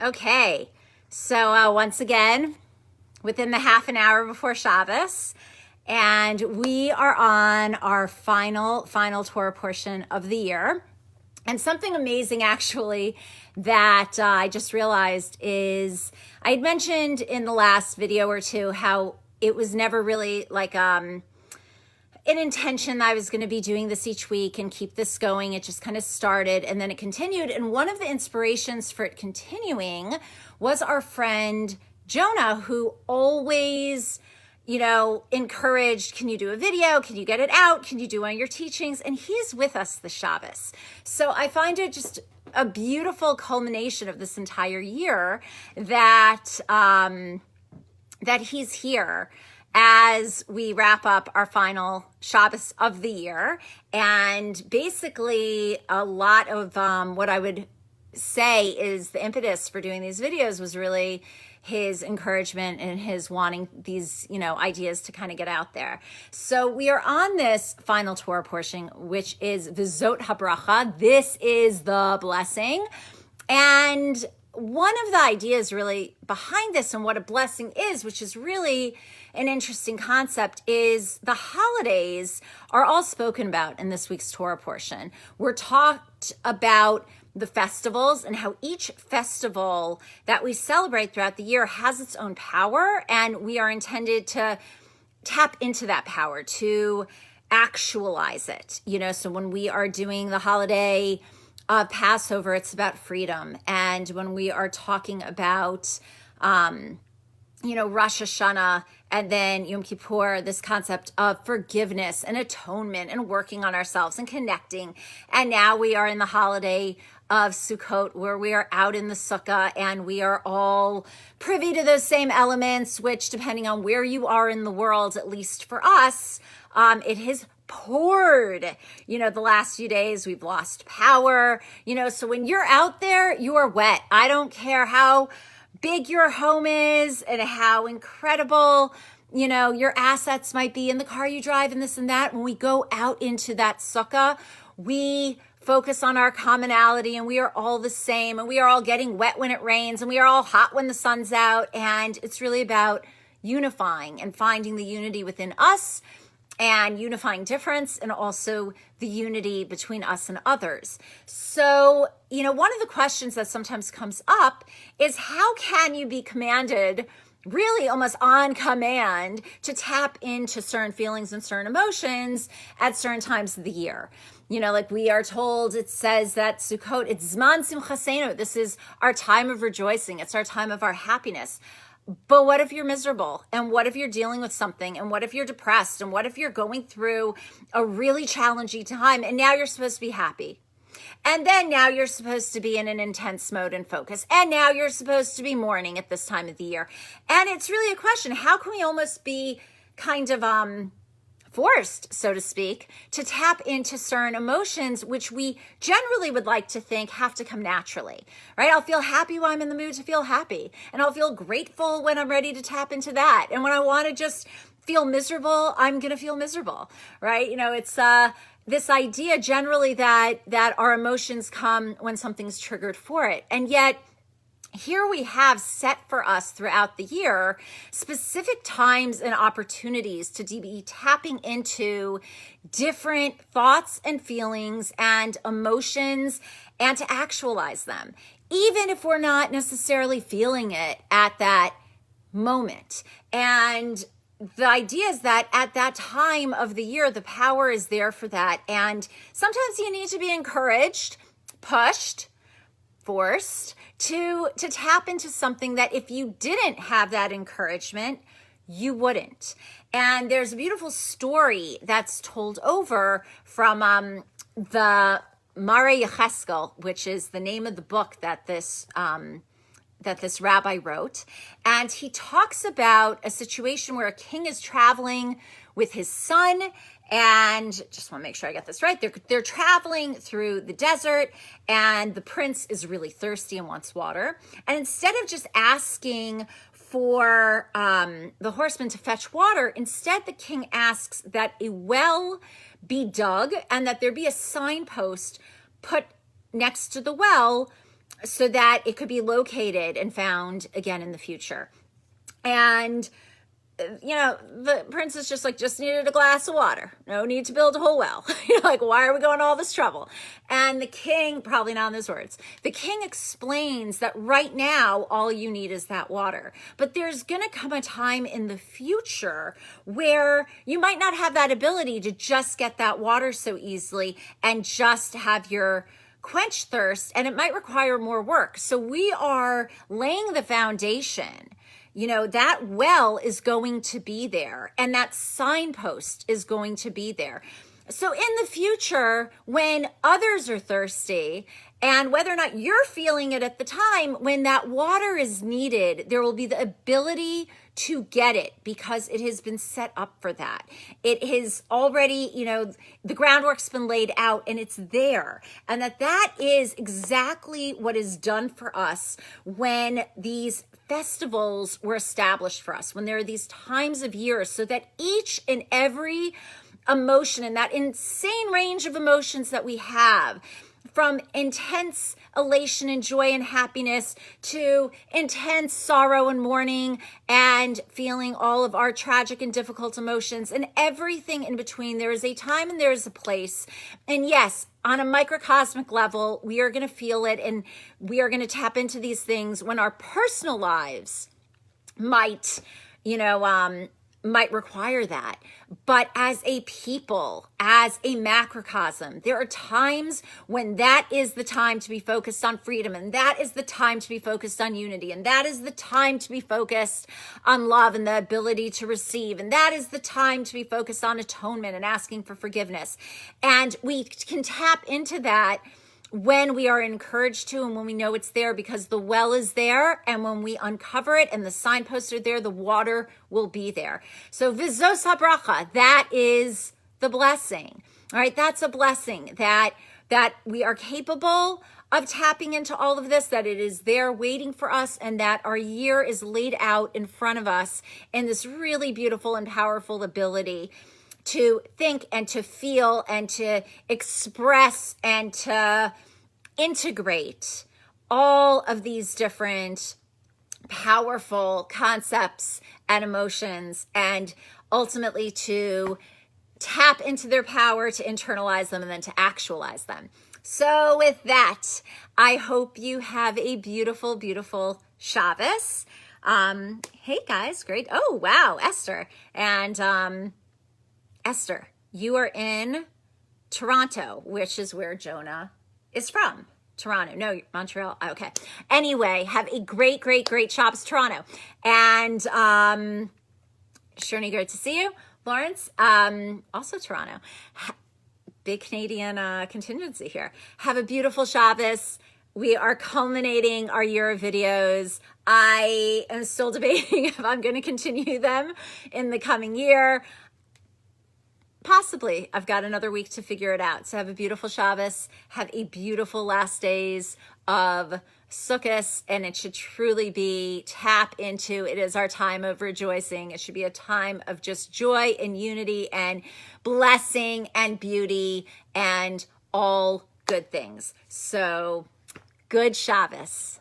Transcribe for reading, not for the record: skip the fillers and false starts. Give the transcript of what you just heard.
Okay, so once again, within the half an hour before Shabbos, and we are on our final Torah portion of the year. And something amazing actually that I just realized is I had mentioned in the last video or two how it was never really like an intention that I was going to be doing this each week and keep this going. It just kind of started and then it continued. And one of the inspirations for it continuing was our friend Jonah, who always, encouraged, can you do a video? Can you get it out? Can you do one of your teachings? And he's with us this Shabbos. So I find it just a beautiful culmination of this entire year that he's here as we wrap up our final Shabbos of the year. And basically a lot of what I would say is the impetus for doing these videos was really his encouragement and his wanting these, ideas to kind of get out there. So we are on this final Torah portion, which is V'zot Habracha. This is the blessing. And one of the ideas really behind this and what a blessing is, which is really an interesting concept, is the holidays are all spoken about in this week's Torah portion. We're talked about the festivals and how each festival that we celebrate throughout the year has its own power, and we are intended to tap into that power, to actualize it. So when we are doing the holiday Passover, it's about freedom. And when we are talking about, Rosh Hashanah and then Yom Kippur, this concept of forgiveness and atonement and working on ourselves and connecting. And now we are in the holiday of Sukkot, where we are out in the sukkah and we are all privy to those same elements, which depending on where you are in the world, at least for us, it has poured. The last few days we've lost power, so when you're out there, you are wet. I don't care how big your home is and how incredible, your assets might be in the car you drive and this and that. When we go out into that sukkah, we focus on our commonality and we are all the same and we are all getting wet when it rains and we are all hot when the sun's out. And it's really about unifying and finding the unity within us and unifying difference and also the unity between us and others. So, one of the questions that sometimes comes up is how can you be commanded, really almost on command, to tap into certain feelings and certain emotions at certain times of the year? Like we are told, it says that Sukkot, it's Zman Simchasenu. This is our time of rejoicing. It's our time of our happiness. But what if you're miserable? And what if you're dealing with something? And what if you're depressed? And what if you're going through a really challenging time? And now you're supposed to be happy. And then now you're supposed to be in an intense mode and focus. And now you're supposed to be mourning at this time of the year. And it's really a question. How can we almost be kind of forced, so to speak, to tap into certain emotions, which we generally would like to think have to come naturally, right? I'll feel happy when I'm in the mood to feel happy. And I'll feel grateful when I'm ready to tap into that. And when I want to just feel miserable, I'm going to feel miserable, right? It's this idea generally that our emotions come when something's triggered for it. And yet, here we have set for us throughout the year specific times and opportunities to be tapping into different thoughts and feelings and emotions and to actualize them, even if we're not necessarily feeling it at that moment. And the idea is that at that time of the year, the power is there for that. And sometimes you need to be encouraged, pushed, forced to tap into something that if you didn't have that encouragement, you wouldn't. And there's a beautiful story that's told over from the Mare Yecheskel, which is the name of the book that this rabbi wrote. And he talks about a situation where a king is traveling with his son, and just want to make sure I get this right. They're traveling through the desert, and the prince is really thirsty and wants water. And instead of just asking for the horseman to fetch water, instead the king asks that a well be dug and that there be a signpost put next to the well so that it could be located and found again in the future. And the princess just needed a glass of water. No need to build a whole well. Like, why are we going to all this trouble? And the king, probably not in those words, the king explains that right now, all you need is that water. But there's going to come a time in the future where you might not have that ability to just get that water so easily and just have your quench thirst, and it might require more work. So we are laying the foundation. That well is going to be there, and that signpost is going to be there. So in the future, when others are thirsty, and whether or not you're feeling it at the time, when that water is needed, there will be the ability to get it because it has been set up for that. It is already, the groundwork's been laid out and it's there. And that is exactly what is done for us when these festivals were established for us, when there are these times of years, so that each and every emotion and that insane range of emotions that we have, from intense elation and joy and happiness to intense sorrow and mourning and feeling all of our tragic and difficult emotions and everything in between. There is a time and there is a place. And yes, on a microcosmic level, we are going to feel it, and we are going to tap into these things when our personal lives might require that. But as a people, as a macrocosm, there are times when that is the time to be focused on freedom, and that is the time to be focused on unity, and that is the time to be focused on love and the ability to receive, and that is the time to be focused on atonement and asking for forgiveness. And we can tap into that when we are encouraged to, and when we know it's there, because the well is there, and when we uncover it and the signposts are there, the water will be there. So vizos habracha, that is the blessing. All right, that's a blessing that we are capable of tapping into all of this, that it is there waiting for us, and that our year is laid out in front of us in this really beautiful and powerful ability to think and to feel and to express and to integrate all of these different powerful concepts and emotions, and ultimately to tap into their power, to internalize them, and then to actualize them. So with that, I hope you have a beautiful, beautiful Shabbos. Hey guys, great. Oh, wow, Esther. And Esther, you are in Toronto, which is where Jonah is from. Toronto. No, Montreal. Okay. Anyway, have a great, great, great Shabbos, Toronto. And Shirley, great to see you. Lawrence, also Toronto. Big Canadian contingency here. Have a beautiful Shabbos. We are culminating our year of videos. I am still debating if I'm going to continue them in the coming year. Possibly. I've got another week to figure it out. So have a beautiful Shabbos. Have a beautiful last days of Sukkot, and it should truly be tap into. It is our time of rejoicing. It should be a time of just joy and unity and blessing and beauty and all good things. So good Shabbos.